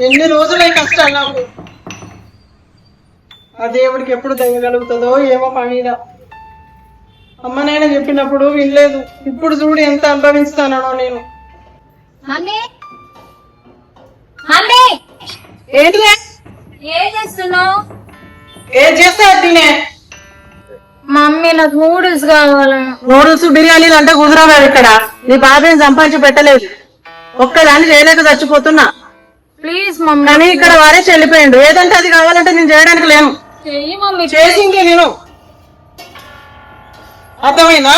ఎన్ని రోజులై కష్టాలు నాకు. ఆ దేవుడికి ఎప్పుడు దయగలుగుతుందో ఏమో పమీద. అమ్మ నాయన చెప్పినప్పుడు వినలేదు. ఇప్పుడు చూడు ఎంత అనుభవిస్తానో నేను. ఏంటి ఏం చేస్తున్నావు? ఏం చేస్తా తినే. మమ్మీ నాకు నూడిల్స్ కావాలి. నూడిల్స్ బిర్యానీలు అంటే కుదరలేదు ఇక్కడ. నీ బాబేం సంపాదించి పెట్టలేదు. ఒక్కదాన్ని చేయలేక చచ్చిపోతున్నా. Please mummy. కానీ ఇక్కడ వారే చెల్లిపోయిండు. ఏదంటే అది కావాలంటే నేను చేయడానికి లేను. చెయ్యి మమ్మీ. చేసి ఇంకే నేను. అర్థమైందా?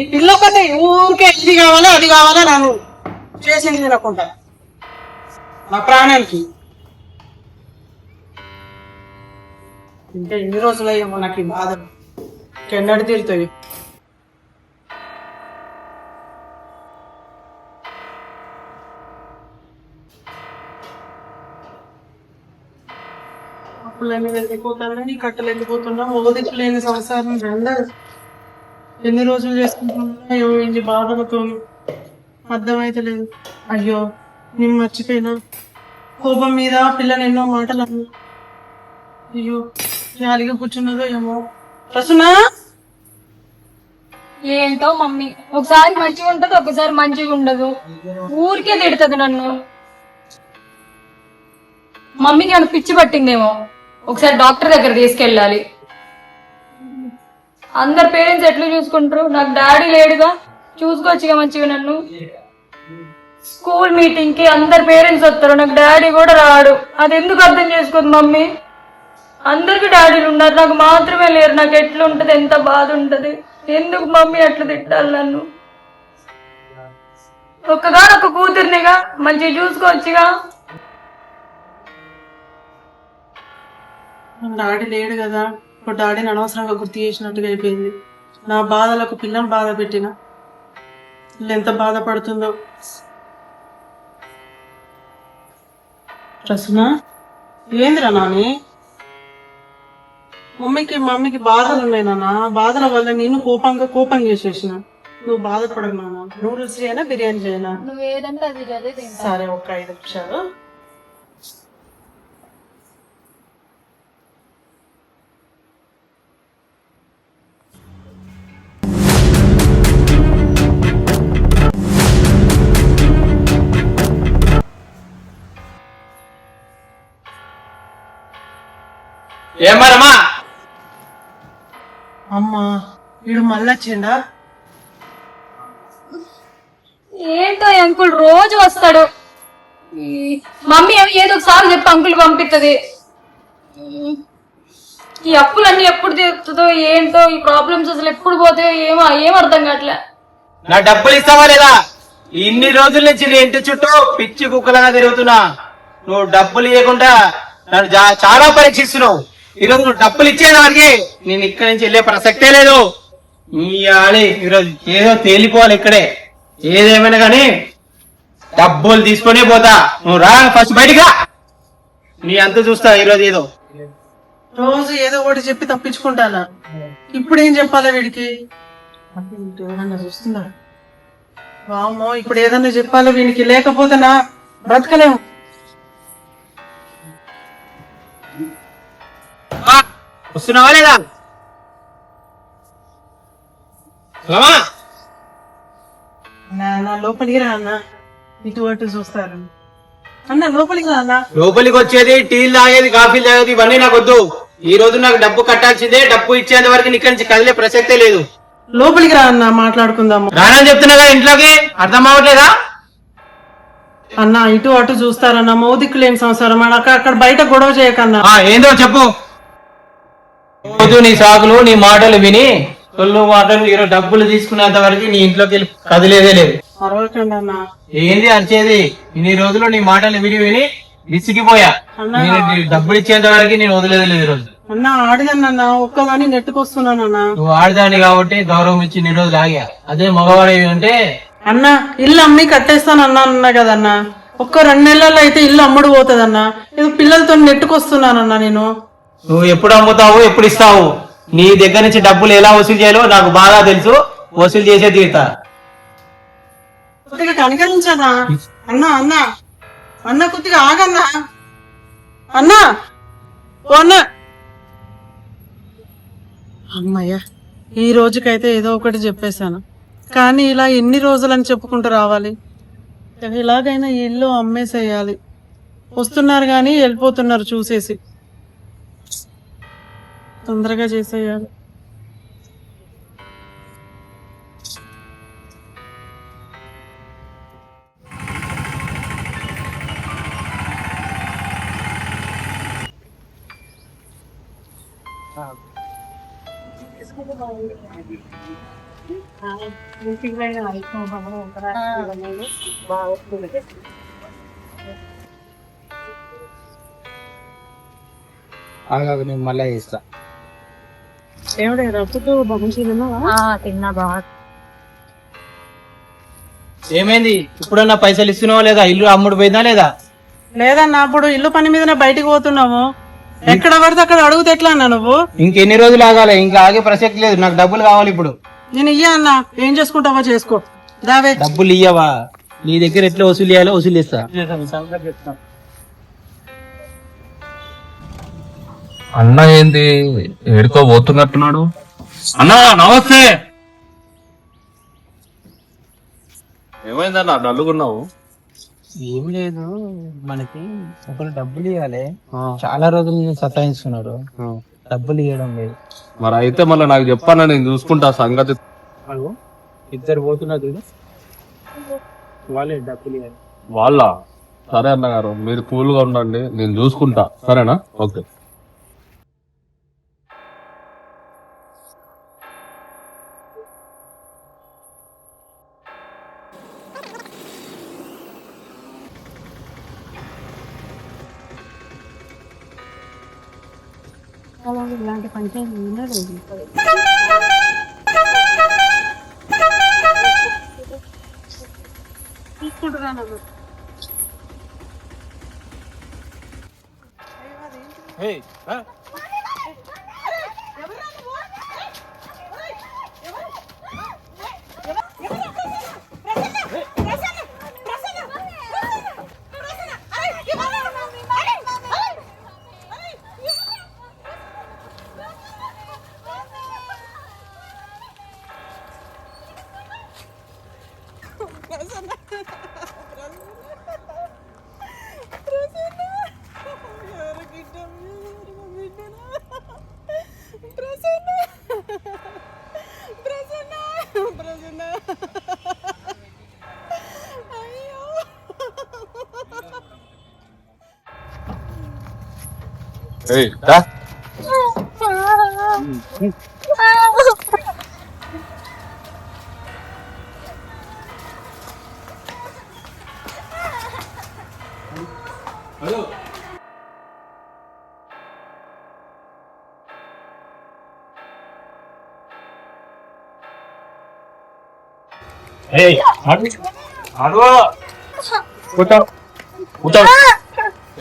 ఈ పిల్ల ఒకటి ఊరికే ఇది కావాలా అది కావాలా నన్ను చేసింది తినకుండా నా ప్రాణానికి. ఇంకా ఎన్ని రోజులయ్యేమో నాకు ఈ బాధలు. ఎన్నడి తీరుతాయి. అప్పులన్నీ వెళ్ళిపోతానని కట్టలేకపోతున్నా. మోదికి లేని సంసారం అందరు ఎన్ని రోజులు చేసుకుంటున్నా ఇన్ని బాధలతో అర్థమైతే లేదు. అయ్యో నేను మర్చిపోయినా. కోపం మీద పిల్లని ఎన్నో మాటలు అన్నా. అయ్యో జాలిగా కూర్చున్నదో ఏమో. రసునా ఏంటో మమ్మీ, ఒకసారి మంచిగా ఉంటది, ఒకసారి మంచిగా ఉండదు. ఊరికే తిడుతుంది నన్ను. మమ్మీకి ఏమైనా పిచ్చి పట్టిందేమో. ఒకసారి డాక్టర్ దగ్గర తీసుకెళ్ళాలి. అందరు పేరెంట్స్ ఎట్లా చూసుకుంటారు? నాకు డాడీ లేడుగా, చూసుకోవచ్చుగా మంచిగా నన్ను. స్కూల్ మీటింగ్ కి అందరు పేరెంట్స్ వస్తారు, నాకు డాడీ కూడా రాడు. అది ఎందుకు అర్థం చేసుకోదు మమ్మీ? అందరికి డాడీలు ఉన్నారు, నాకు మాత్రమే లేరు. నాకు ఎట్లా ఉంటది, ఎంత బాధ ఉంటది. ఎందుకు మమ్మీ అట్లా తిట్టాలి నన్ను? ఒక్కగానొక్క కూతుర్నిగా మంచిగా చూసుకోవచ్చుగా. డాడీ లేడు కదా. ఇప్పుడు డాడీని అనవసరంగా గుర్తు చేసినట్టుగా అయిపోయింది. నా బాధలకు పిల్లని బాధ పెట్టిన ఎంత బాధపడుతుందో. రసునా ఏందిరా నాని? మమ్మీకి బాధలు ఉన్నాయి నాన్న. బాధల వల్ల నేను కోపం చేసేసిన. నువ్వు బాధపడకు నాన్న. నూడిల్స్ చేయనా బిర్యానీ చేయనా? నువ్వు ఏదంటే అది చదివి. సరే ఒక్క 5 నిమిషాలు. ఏమరమ్మా? అమ్మా వీడు మళ్ళీ వచ్చిండా? ఏంటో అంకుల్ రోజు వస్తాడు. మమ్మీ ఏదో ఒకసారి చెప్పి అంకుల్ పంపిస్తుంది. ఈ అప్పులన్నీ ఎప్పుడు తీరుతుందో ఏంటో, ఈ ప్రాబ్లమ్స్ అసలు ఎప్పుడు పోతాయో ఏం అర్థం కావట్లే. నా డబ్బులు ఇస్తావా లేదా? ఇన్ని రోజుల నుంచి నీ ఇంటి చుట్టూ పిచ్చి కుక్కలుగా తిరుగుతున్నా. నువ్వు డబ్బులు ఇవ్వకుండా నన్ను చాలా పరీక్షిస్తున్నావు. ఈరోజు నువ్వు డబ్బులు ఇచ్చేదానికి నేను ఇక్కడి నుంచి వెళ్ళే ప్రసక్తే లేదు. ఈరోజు ఏదో తేలిపోవాలి ఇక్కడే. ఏదేమైనా కానీ డబ్బులు తీసుకునే పోతా. నువ్వు రా, ఫస్ట్ బయటికి రా. నీ అంత చూస్తా ఈరోజు. ఏదో రోజు ఏదో ఒకటి చెప్పి తప్పించుకుంటానా. ఇప్పుడు ఏం చెప్పాలా వీడికి? ఏమన్నా చూస్తున్నా? వామ్మో, ఇప్పుడు ఏదన్నా చెప్పాలా వీనికి? లేకపోతే నా బ్రతకలేము. వస్తున్నావా లేదా? నా లోపలికి రా అన్న. ఇటు అటు చూస్తారు అన్న. లోపలికి రా అన్న. లోపలికి వచ్చేది, టీలు తాగేది, కాఫీలు తాగేది ఇవన్నీ నాకు వద్దు. ఈ రోజు నాకు డబ్బు కట్టాల్సిందే. డబ్బు ఇచ్చేంత వరకు ఇక్కడి నుంచి కదిలే ప్రసక్తే లేదు. లోపలికి రా అన్న, మాట్లాడుకుందాము. రానని చెప్తున్నా కదా ఇంట్లోకి. అర్థం అవ్వట్లేదా? అన్న ఇటు అటు చూస్తారన్న. మౌదిక్కు లేని సంసారం. అక్కడ బయట గొడవ చేయకన్నా. ఏందో చెప్పు. రోజు నీ సాకులు, నీ మాటలు విని సొల్లు మాటలు. ఈరోజు డబ్బులు తీసుకునేంత వరకు నీ ఇంట్లోకి వెళ్ళి కదిలేదే లేదు. అరవకండి అన్న. ఏంది అరిచేది? ఇన్ని రోజులు నీ మాటలు విని విసిగిపోయా. డబ్బులు ఇచ్చేంత వరకు నేను వదిలేదు లేదు. ఈరోజు అన్న ఆడదాన్న ఒక్కదాన్ని నెట్టుకొస్తున్నానన్న. నువ్వు ఆడదాని కాబట్టి గౌరవం ఇచ్చి ఇన్ని రోజులు ఆగా. అదే మగవాడేవి అంటే అన్న ఇల్లు అమ్మి కట్టేస్తానన్నా కదన్న. ఒక్క 2 నెలల్లో అయితే ఇల్లు అమ్ముడు పోతుందన్న. ఇది పిల్లలతో నెట్టుకొస్తున్నానన్నా నేను. నువ్వు ఎప్పుడు అమ్ముతావు, ఎప్పుడు ఇస్తావు? నీ దగ్గర నుంచి డబ్బులు ఎలా వసూలు చేయాలో నాకు బాగా తెలుసు. వసూలు చేసే తీరుతా. కొద్దిగా కనికరించన్నా. అన్నా అన్నా అన్న కొద్దిగా ఆగన్నా. అన్నా ఓ అన్నా. అమ్మయ్య, ఈ రోజుకైతే ఏదో ఒకటి చెప్పేశాను. కానీ ఇలా ఎన్ని రోజులని చెప్పుకుంటూ రావాలి? ఎలాగైనా ఈ ఇల్లు అమ్మేసేయాలి. వస్తున్నారు కానీ వెళ్ళిపోతున్నారు చూసేసి. తొందరగా చేసేయాలి. నేను మళ్ళీ చేస్తా. తిన్నా బాగా. ఏమైంది? ఇప్పుడన్నా పైసలు ఇస్తున్నావా లేదా? ఇల్లు అమ్ముడు పోయిందా లేదా? లేదన్నా, అప్పుడు ఇల్లు పని మీదనే బయటికి పోతున్నాము. ఎక్కడ పడితే అక్కడ అడుగుతే ఎట్లా అన్నా నువ్వు? ఇంకెన్ని రోజులు ఆగాలి? ఇంకా ఆగే ప్రసక్తి లేదు. నాకు డబ్బులు కావాలి ఇప్పుడు. నేను ఇయ్యా అన్నా, ఏం చేసుకుంటావో చేసుకో. దావే డబ్బులు ఇయ్యవా? నీ దగ్గర ఎట్లా వసూలు చేయాలో వసూలు చేస్తా. అన్న ఏంది ఏడుకో పోతున్నట్టున్నాడు? అన్నా నమస్తే. ఏమైందన్నా నల్లుగున్నావు? ఏం లేదు, మనకి ఒకరు డబ్బులు ఇవ్వాలి. చాలా రోజుల నుంచి సతాయిస్తున్నారు, డబ్బులు ఇవ్వడం లేదు. మరి అయితే మళ్ళీ నాకు చెప్పాను, నేను చూసుకుంటా సంగతి. ఇద్దరు పోతున్నారు, వాళ్ళే డబ్బులు ఇవ్వాలి. వాళ్ళ సరే అన్నగారు, మీరు కూల్ గా ఉండండి, నేను చూసుకుంటా. సరేనా? ఓకే. ఇలాంటి పంచాయతీ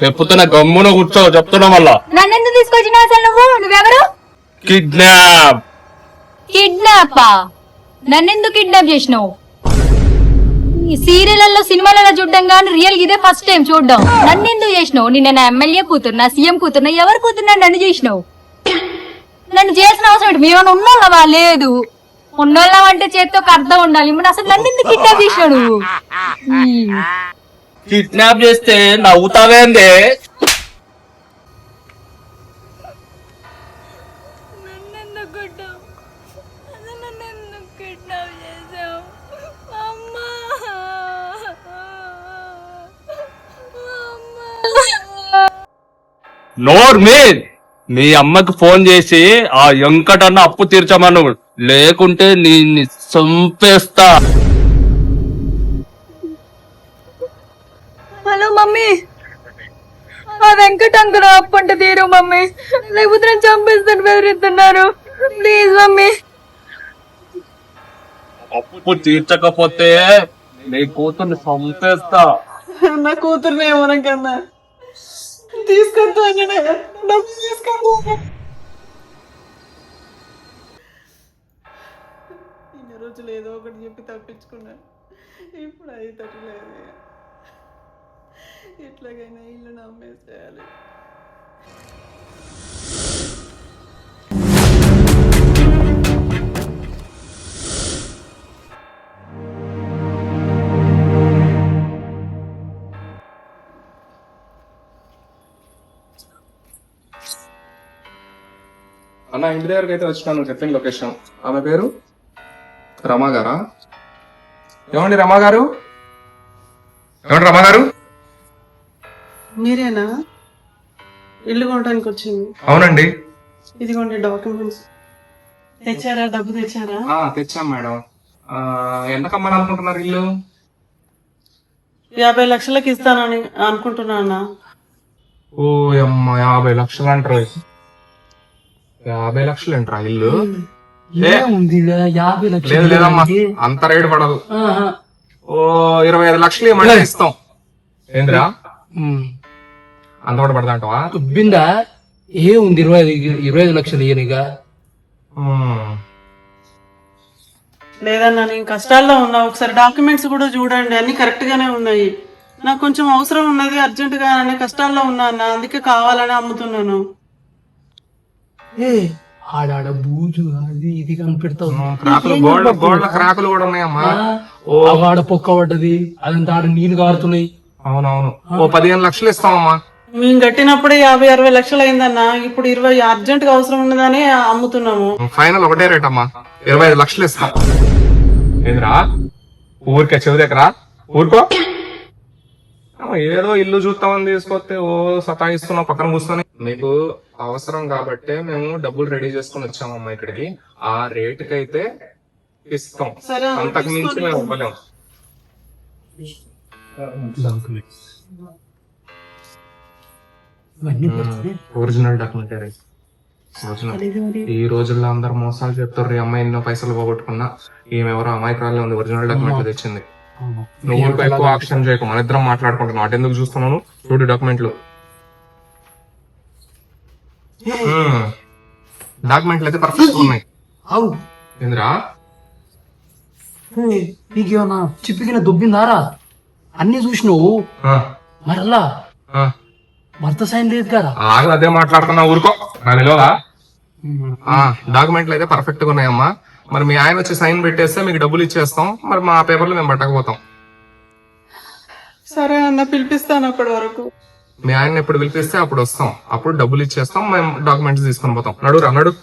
చెప్పుతున్నా గమ్మున కూర్చో, చెప్తున్నా మళ్ళా. నన్ను ఎందుకు తీసుకొచ్చినావు అసలు? నువ్వెవరు? కిడ్నాప్. కిడ్నాపా? నన్నెందుకు కిడ్నాప్ చేసినావు? ఈ సీరియల్లో సినిమాలలో చూడడం కానీ రియల్ ఇదే ఫస్ట్ టైం చూడడం. నన్నెందుకు చేసినావు? నిన్న నా ఎమ్మెల్యే కూతురునా, సీఎం కూతురునా, ఎవరు కూతురున్నా నన్ను చేసినావు? నన్ను చేసిన అవసరం ఏంటి? మేము ఉన్నోళ్ళవా? లేదు. ఉన్నోళ్ళం అంటే చేతితో ఒక అర్థం ఉండాలి. మరి అసలు నన్ను ఎందుకు కిడ్నాప్ చేసినావు నువ్వు? కిడ్నాప్ చేస్తే నవ్వుతావేందే? నోర్మి, మీ అమ్మకి ఫోన్ చేసి ఆ వెంకటన్న అప్పు తీర్చమను, లేకుంటే నీ చంపేస్తా. హలో మమ్మీ, ఆ వెంకట అంకుల్ అప్పు అంటే తీరు మమ్మీ, లేకపోతే నేను చంపేస్తాను బెదిరిస్తున్నారు. Please mummy. అప్పు తీర్చకపోతే నీ కూతుర్ని చంపేస్తా. నా కూతుర్ని ఏమనకన్నా, తీసుకొస్తానే డబ్బు తీసుకొస్తా. ఇన్ని రోజులు ఏదో ఒకటి చెప్పి తప్పించుకున్నాను. ఇప్పుడు అయితట్లేదు ఎట్లాగైనా ఇల్లు నమ్మేసేయాలి. అన్న ఇంటి దగ్గరకు అయితే వచ్చినాను, చెప్పిన లొకేషన్. ఆమె పేరు రమా గారా? ఏమండి రమా గారు? ఏమండి రమా గారు? మీరేనా ఇల్లు కొనడానికి వచ్చింది? అవునండి. ఇదిగోండి డాక్యుమెంట్స్. తెచ్చారా? డబ్బు తెచ్చారా? తెచ్చాం మేడం. ఎంత కమ్మాలి అనుకుంటున్నారు ఇల్లు? 50 లక్షలకి ఇస్తానని అనుకుంటున్నా. ఓ అమ్మ, 50 లక్షలు అంటారు. 50 లక్షలు అంటారా ఇల్లు? లేదు లేదమ్మా, అంత రేటు పడదు. ఓ 25 లక్షలు ఏమంటే ఇస్తాం. ఏంద్రా అంత కూడా పడదా అంటావా? దుబ్బిందా ఏముంది? 25 లక్షలు ఇయ్యనిగా. లేదన్నా నేను కష్టాల్లో ఉన్నా, ఒకసారి డాక్యుమెంట్స్ కూడా చూడండి, అన్ని కరెక్ట్ గానే ఉన్నాయి. నాకు కొంచెం అవసరం ఉన్నది అర్జెంట్ గా, నేను కష్టాల్లో ఉన్నా అన్న, అందుకే కావాలని అమ్ముతున్నాను. ఆడాడ బూజు అది ఇది కనిపెడతావు. క్రాకులు, గోడల క్రాకులు కూడా ఉన్నాయమ్మా. ఆడ పొక్క పడ్డది, అదంతా ఆడ నీళ్లు కారుతున్నాయి. అవునవును. ఓ 15 లక్షలు ఇస్తామమ్మా. మేము కట్టినప్పుడే 50-60 లక్షలు అయిందన్న, ఇప్పుడు 20 అర్జెంట్ గా అవసరం ఉన్నదని అమ్ముతున్నాము. ఫైనల్ ఒకటే రేట్ అమ్మా, 25 లక్షలు ఇస్తాం. ఏంద్రా ఊరికే చెవి దగ్గర ఊరుకో. ఏదో ఇల్లు చూస్తామని తీసుకొస్తే ఓ సతాయిస్తున్నాం పక్కన కూర్చొని. మీకు అవసరం కాబట్టే మేము డబ్బులు రెడీ చేసుకుని వచ్చామమ్మా ఇక్కడికి. ఆ రేటుకి అయితే ఇస్తాం, సరే, అంతకు మించి మేము ఇవ్వలేము. Original documentary. ఈ రోజుల్లో అందరు మోసాలు చెప్తారు. ఈ అమ్మాయి ఎన్నో పైసలు పోగొట్టుకున్నా, ఈమెవరో అమాయకురాలే ఉంది, ఒరిజినల్ డాక్యుమెంట్లు తెచ్చింది. నువ్వు ఎక్కువ యాక్షన్ చేయకు, మన ఇద్దరం మాట్లాడుకుంటున్నావు. అటు ఎందుకు చూస్తున్నాను? చూడు డాక్యుమెంట్లు. డాక్యుమెంట్లు అయితే పర్ఫెక్ట్ ఉన్నాయి. ఏంద్రా నీకేమన్నా చిప్పికిన దుబ్బిందారా? అన్ని చూసినావు మరల్లా భర్త సైన్ లేదు కదా? అదే మాట్లాడుతున్నా, ఊరుకో. నాలుగోదా డాక్యుమెంట్లు అయితే పర్ఫెక్ట్ గా ఉన్నాయమ్మా. మరి మీ ఆయన వచ్చి సైన్ పెట్టేస్తే మీకు డబ్బులు ఇచ్చేస్తాం. మరి మా పేపర్లు మేము పట్టకపోతాం. సరే అన్న, పిలిపిస్తాను అప్పటి వరకు. మీ ఆయన ఎప్పుడు పిలిపిస్తే అప్పుడు వస్తాం, అప్పుడు డబ్బులు ఇచ్చేస్తాం, మేము డాక్యుమెంట్స్ తీసుకొని పోతాం. నడు నడు.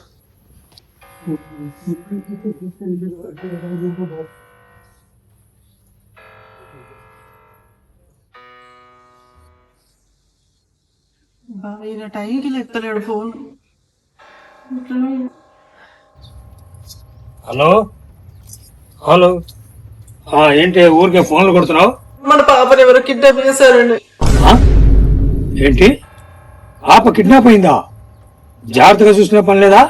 ఈయన టైంకి లేపుతలేడు ఫోన్. హలో హలో, ఏంటి ఊరికే ఫోన్లు కొడుతున్నావు? మన పాపని ఎవరో కిడ్నాప్ చేశారండి. ఏంటి పాప కిడ్నాప్ అయిందా? జాగ్రత్తగా చూసిన పని లేదా?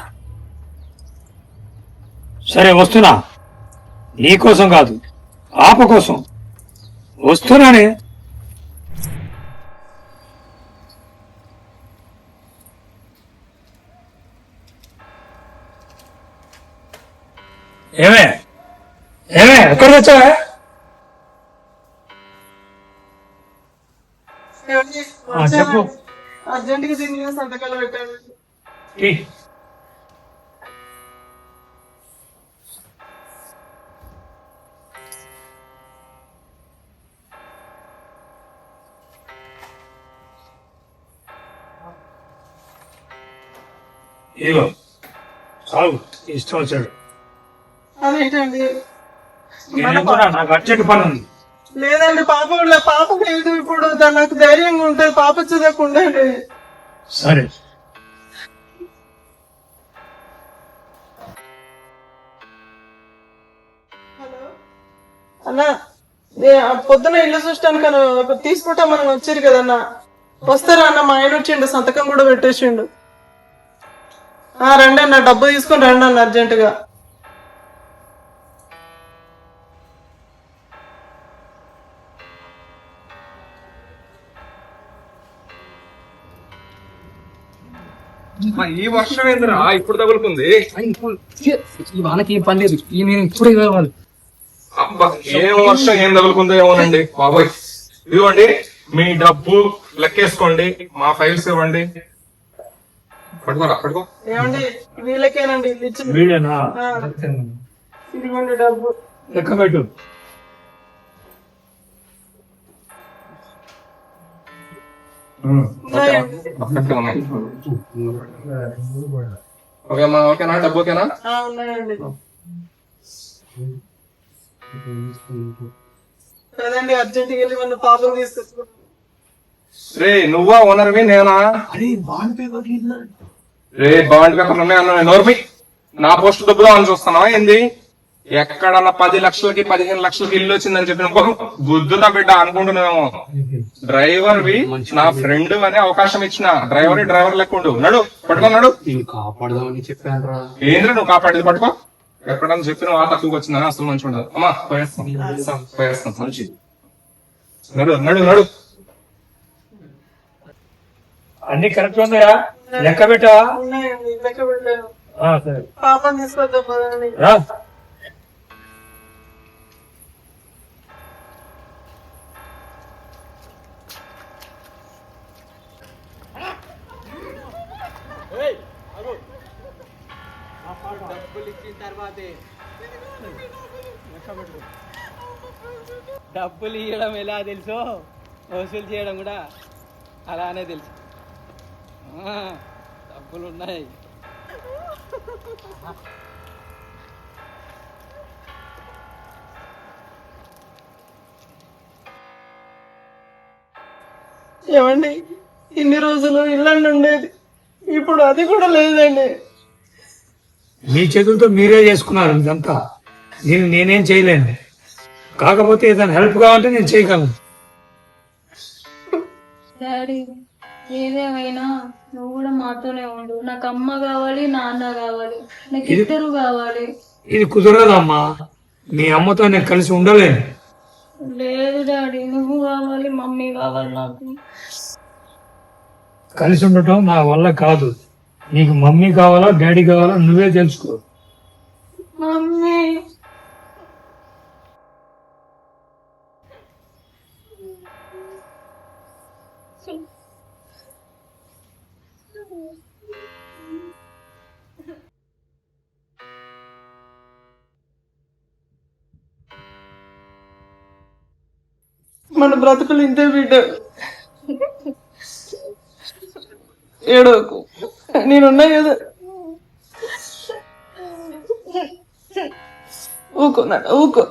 సరే వస్తున్నా, నీకోసం కాదు పాప కోసం వస్తున్నానే. ఏమే ఏమే ఎక్కడ తెచ్చావే? చెప్పు. అర్జెంట్ గా దీని మీద సంతకాలు పెట్టాను. ఇదిగో చాలు, ఇష్టం వచ్చాడు. అదేంటండి? నాకు అర్జెంట్ పని ఉంది. లేదండి, పాప లేదు ఇప్పుడు. నాకు ధైర్యంగా ఉంటుంది, పాప వచ్చేదాకా ఉండండి. సరే హలో అన్నా, పొద్దున ఇల్లు చూస్తాను తీసుకుంటామని వచ్చారు కదన్నా, వస్తారా అన్న? మా ఆయన వచ్చిండు, సంతకం కూడా పెట్టేసిండు. రండి అన్న, డబ్బు తీసుకొని రండి అన్న అర్జెంటుగా. ఈ వర్షం ఏందిరా ఇప్పుడు తగులుకుంది? ఈ వానకి ఏం పని లేదు, నేను ఇప్పుడే కావాలి. అబ్బా ఏం వర్షం ఏం తగులుకుందో ఏమోనండి బాబాయ్. ఇదిగోండి మీ డబ్బు లెక్కేసుకోండి, మా ఫైల్స్ ఇవ్వండి. పట్టుకోరా పట్టుకో. ఏమండి వీళ్ళకేనండి ఇల్లు ఇచ్చింది. వీడేనా ఇదిగోండి డబ్బు. లెక్క పెట్టు. ఉన్నాయండి. ఓకేమ్మా, ఓకేనా? డబ్బు ఓకేనా? ఉన్నాయండి. కదండి అర్జెంట్ వెళ్ళి మన పాపం తీసుకొచ్చుకో. రే నువ్వా ఓనర్వి నేనా? రే బాండ్ పేపర్లు ఉన్నాయన్నా నోర్మి. నా పోస్ట్ డబ్బులు అని చూస్తున్నావా ఏంది? ఎక్కడన్నా 10 లక్షలకి 15 లక్షలకి ఇల్లు వచ్చిందని చెప్పిన బుద్ధుతా బిడ్డ అనుకుంటున్నామేమో. డ్రైవర్ వి నా ఫ్రెండ్ అని అవకాశం ఇచ్చిన. డ్రైవర్ లెక్కుండు. నడు పట్టుకున్నాడు. కాపాడదామని చెప్పాను రా. ఏంద్ర నువ్వు కాపాడేది పట్టుకో. ఎక్కడన్నా చెప్పిన తక్కువకి వచ్చిందని అసలు మంచి ఉండదు. అమ్మా పోయేస్తాం మంచిది. నడు నడు నడు. అన్ని కరెక్ట్ ఉన్నాయా? లెక్క పెట్టావా? ఉన్నాయండి లెక్క పెట్టాను. సరే పాపం తీసుకొద్దాం పదండి. రా. డబ్బులు ఇవ్వడం ఎలా తెలుసో వసూలు చేయడం కూడా అలానే తెలుసు. డబ్బులు ఉన్నాయి. ఏమండి ఇన్ని రోజులు ఇల్లండి ఉండేది, ఇప్పుడు అది కూడా లేదండి. మీ చేతులతో మీరే చేసుకున్నారు ఇదంతా. నేనేం చేయలేను. కాకపోతే ఏదైనా హెల్ప్ కావాలంటే నేను చేయగలను. డాడీ ఏదేమైనా నువ్వు కూడా మాతోనే ఉండు. నాకు అమ్మ కావాలి, నాన్న కావాలి, నాకు ఇద్దరు కావాలి. ఇది కుదరదమ్మా. మీ అమ్మతో నేను కలిసి ఉండలేను. లేదు డాడీ, నువ్వు కావాలి, మమ్మీ కావాలి నాకు. కలిసి ఉండటం నా వల్ల కాదు. నీకు మమ్మీ కావాలా డాడీ కావాలా నువ్వే తెలుసుకో. మమ్మీ మన బ్రతుకులు ఇంతే బిడ్డ. ఏడోకు, నేనున్నా కదా. ఊకో నాన్న ఊకో.